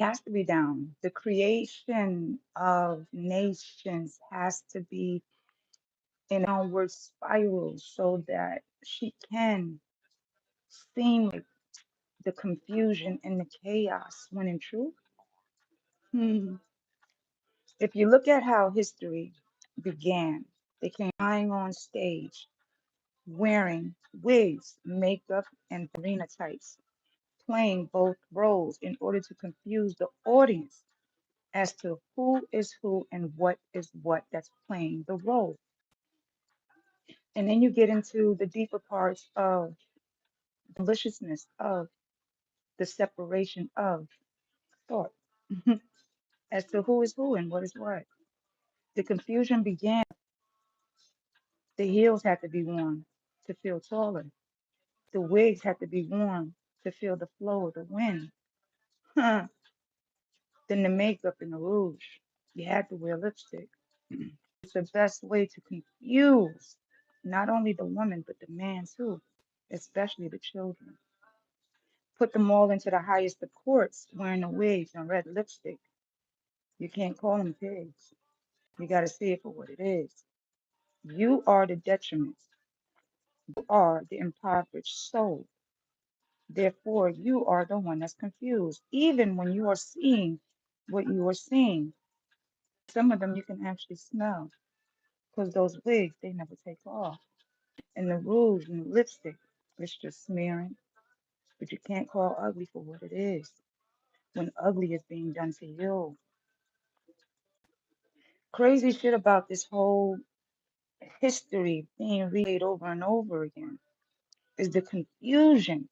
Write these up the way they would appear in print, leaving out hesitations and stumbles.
It has to be down. The creation of nations has to be in an downward spiral so that she can seem like the confusion and the chaos when in truth, hmm, if you look at how history began, they came lying on stage wearing wigs, makeup, and ballerina tights, playing both roles in order to confuse the audience as to who is who and what is what that's playing the role. And then you get into the deeper parts of the maliciousness of the separation of thought as to who is who and what is what. The confusion began. The heels had to be worn to feel taller. The wigs had to be worn to feel the flow of the wind. Then the makeup and the rouge. You had to wear lipstick. It's the best way to confuse not only the woman, but the man too, especially the children. Put them all into the highest of courts wearing the wigs and red lipstick. You can't call them pigs. You got to see it for what it is. You are the detriment. You are the impoverished soul. Therefore, you are the one that's confused, even when you are seeing what you are seeing. Some of them you can actually smell because those wigs, they never take off. And the rouge and the lipstick, it's just smearing. But you can't call ugly for what it is when ugly is being done to you. Crazy shit about this whole history being replayed over and over again is the confusion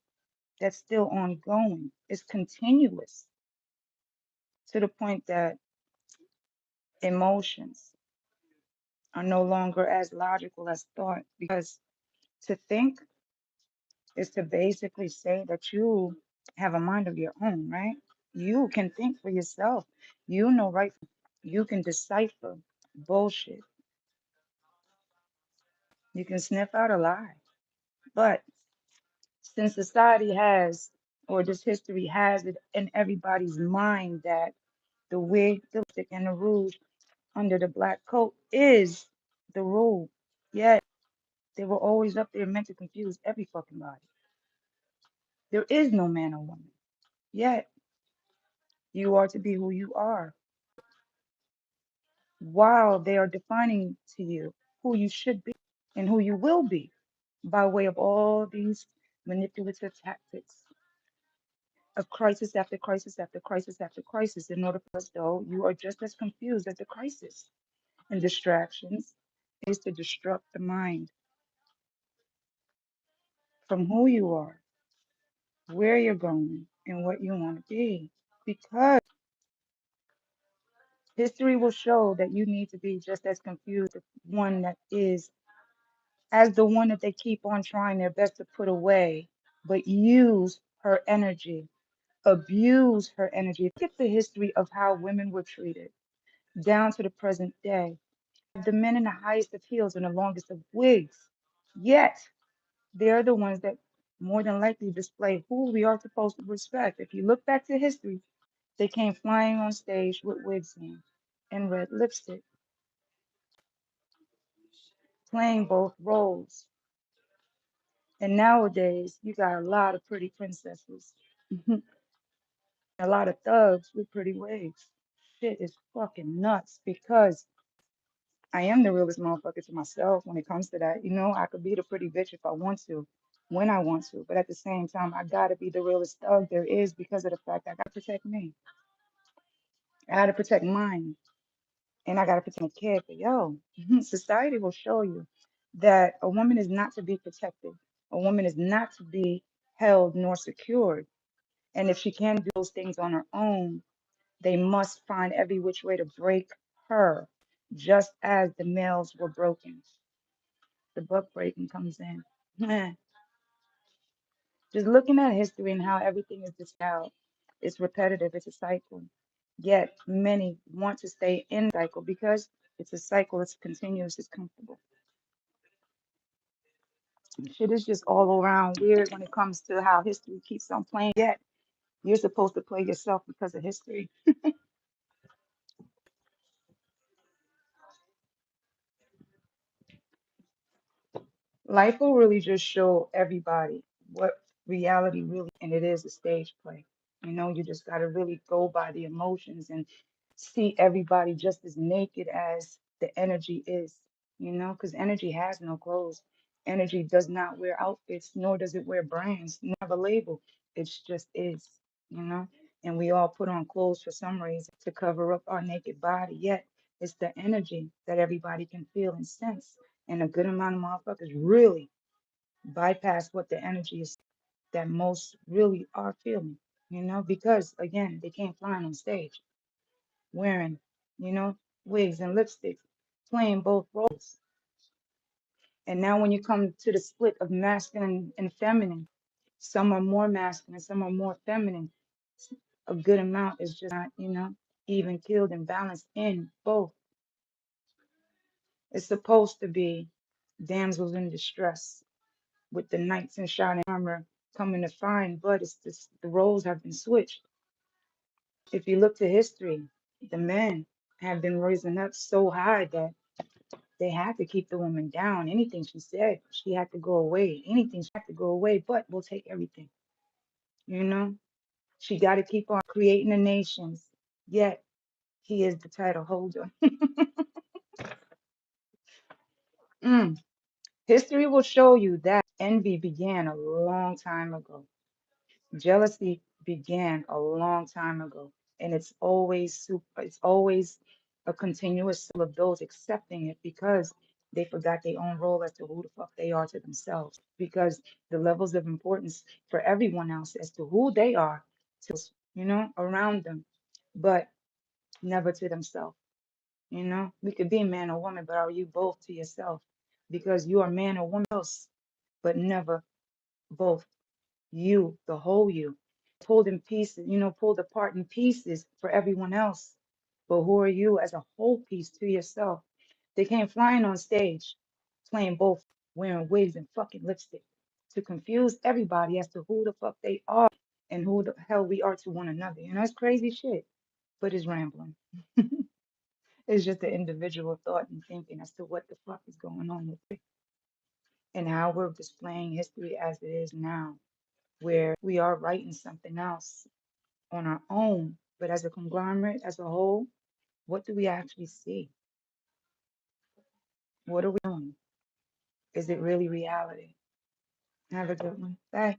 that's still ongoing. It's continuous to the point that emotions are no longer as logical as thought because to think is to basically say that you have a mind of your own, right? You can think for yourself. You know right from you can decipher bullshit. You can sniff out a lie. But since society has, or this history has it in everybody's mind that the wig, the lipstick, and the rouge under the black coat is the rule. Yet they were always up there meant to confuse every fucking body. There is no man or woman. Yet you are to be who you are while they are defining to you who you should be and who you will be by way of all these manipulative tactics of crisis after crisis after crisis after crisis in order for us, though, you are just as confused as the crisis and distractions is to disrupt the mind from who you are, where you're going, and what you want to be. Because history will show that you need to be just as confused as one that is as the one that they keep on trying their best to put away, but use her energy, abuse her energy. Look at the history of how women were treated down to the present day. The men in the highest of heels and the longest of wigs. Yet they're the ones that more than likely display who we are supposed to respect. If you look back to history, they came flying on stage with wigs on and red lipstick, playing both roles. And nowadays, you got a lot of pretty princesses, a lot of thugs with pretty wigs. Shit is fucking nuts because I am the realest motherfucker to myself when it comes to that. You know, I could be the pretty bitch if I want to, when I want to. But at the same time, I gotta be the realest thug there is because of the fact I gotta protect me. I gotta protect mine. And I gotta protect my kid. But yo, society will show you that a woman is not to be protected. A woman is not to be held nor secured. And if she can do those things on her own, they must find every which way to break her, just as the males were broken. The buck breaking comes in. Just looking at history and how everything is just out, it's repetitive, it's a cycle. Yet many want to stay in the cycle because it's a cycle, it's continuous, it's comfortable. Shit is just all around weird when it comes to how history keeps on playing. Yet You're supposed to play yourself because of history. Life will really just show everybody what reality really, and it is a stage play. You just got to really go by the emotions and see everybody just as naked as the energy is, because energy has no clothes. Energy does not wear outfits, nor does it wear brands, nor have a label. It just is, you know, and we all put on clothes for some reason to cover up our naked body, yet it's the energy that everybody can feel and sense. And a good amount of motherfuckers really bypass what the energy is that most really are feeling, because again, they can't fly on stage wearing, you know, wigs and lipsticks, playing both roles. And now when you come to the split of masculine and feminine, some are more masculine, some are more feminine. A good amount is just not, even killed and balanced in both. It's supposed to be damsels in distress with the knights in shining armor coming to find, but it's just the roles have been switched. If you look to history, the men have been risen up so high that they had to keep the woman down. Anything she said, she had to go away. Anything she had to go away, but we'll take everything. You know, she got to keep on creating the nations. Yet he is the title holder. Mm. History will show you that envy began a long time ago. Jealousy began a long time ago, and it's always a continuous cycle of those accepting it because they forgot their own role as to who the fuck they are to themselves. Because the levels of importance for everyone else as to who they are to around them, but never to themselves. We could be man or woman, but are you both to yourself? Because you are man or woman else, but never both you, the whole you, pulled in pieces, pulled apart in pieces for everyone else. But who are you as a whole piece to yourself? They came flying on stage, playing both, wearing wigs and fucking lipstick to confuse everybody as to who the fuck they are and who the hell we are to one another. It's crazy shit, but it's rambling. It's just the individual thought and thinking as to what the fuck is going on with it and how we're displaying history as it is now, where we are writing something else on our own, but as a conglomerate, as a whole, what do we actually see? What are we doing? Is it really reality? Have a good one. Bye.